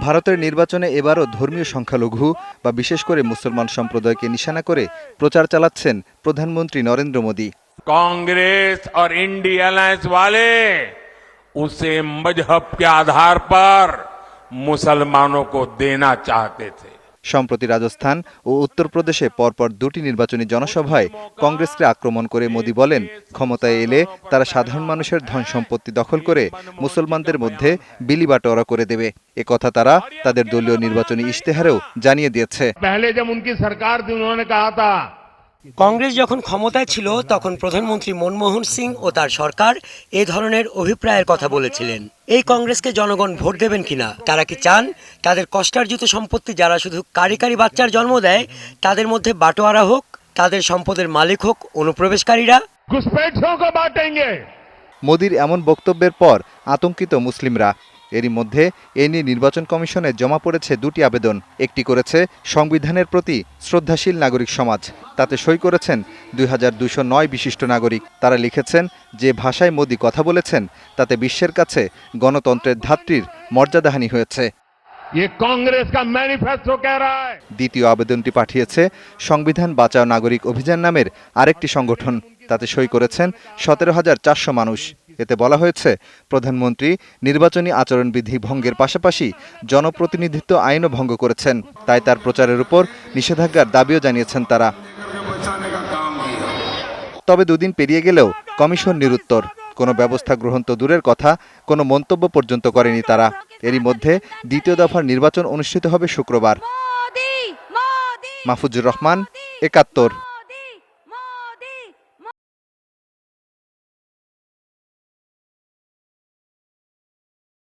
ভারতের নির্বাচনে এবারও ধর্মীয় সংখ্যালঘু বা বিশেষ করে মুসলমান সম্প্রদায়কে নিশানা করে প্রচার চালাচ্ছেন প্রধানমন্ত্রী নরেন্দ্র মোদী। कांग्रेस और इंडी अलायंस वाले उसे मजहब के आधार पर मुसलमानों को देना चाहते थे। সম্প্রতি রাজস্থান ও উত্তরপ্রদেশে পরপর দুটি নির্বাচনী জনসভায় কংগ্রেসকে আক্রমণ করে মোদী বলেন, ক্ষমতায় এলে তারা সাধারণ মানুষের ধন সম্পত্তি দখল করে মুসলমানদের মধ্যে বিলিবাটোয়ারা করে দেবে। একথা তারা তাদের দলীয় নির্বাচনী ইশতেহারেও জানিয়ে দিয়েছে। কংগ্রেস যখন ক্ষমতায় ছিল তখন প্রধানমন্ত্রী মনমোহন সিং ও তার সরকার এ ধরনের অভিপ্রায়ের কথা বলেছিলেন। এই কংগ্রেসকে জনগণ ভোট দেবেন কিনা? তারা কি চান তাদের কষ্টার্জিত সম্পত্তি যারা শুধু কারি বাচ্চার জন্ম দেয় তাদের মধ্যে বাটোয়ারা হোক, তাদের সম্পদের মালিক হোক অনুপ্রবেশকারীরা? মোদীর এমন বক্তব্যের পর আতঙ্কিত মুসলিমরা। এরই মধ্যে এ নিয়ে নির্বাচন কমিশনে জমা পড়েছে দুটি আবেদন। একটি করেছে সংবিধানের প্রতি শ্রদ্ধাশীল নাগরিক সমাজ, তাতে সই করেছেন 2209 বিশিষ্ট নাগরিক। তারা লিখেছেন, যে ভাষায় মোদী কথা বলেছেন তাতে বিশ্বের কাছে গণতন্ত্রের ধাত্রীর মর্যাদাহানি হয়েছে। দ্বিতীয় আবেদনটি পাঠিয়েছে সংবিধান বাঁচাও নাগরিক অভিযান নামের আরেকটি সংগঠন। তাতে সই করেছেন 17,400 মানুষ। এতে বলা হয়েছে, প্রধানমন্ত্রী নির্বাচনী আচরণবিধি ভঙ্গের পাশাপাশি জনপ্রতিনিধিত্ব আইনও ভঙ্গ করেছেন, তাই তার প্রচারের উপর নিষেধাজ্ঞার দাবিও জানিয়েছেন তারা। তবে দুদিন পেরিয়ে গেলেও কমিশন নিরুত্তর। কোনো ব্যবস্থা গ্রহণ তো দূরের কথা, কোনো মন্তব্য পর্যন্ত করেনি তারা। এরই মধ্যে দ্বিতীয় দফার নির্বাচন অনুষ্ঠিত হবে শুক্রবার। মাহফুজুর রহমান, ৭১।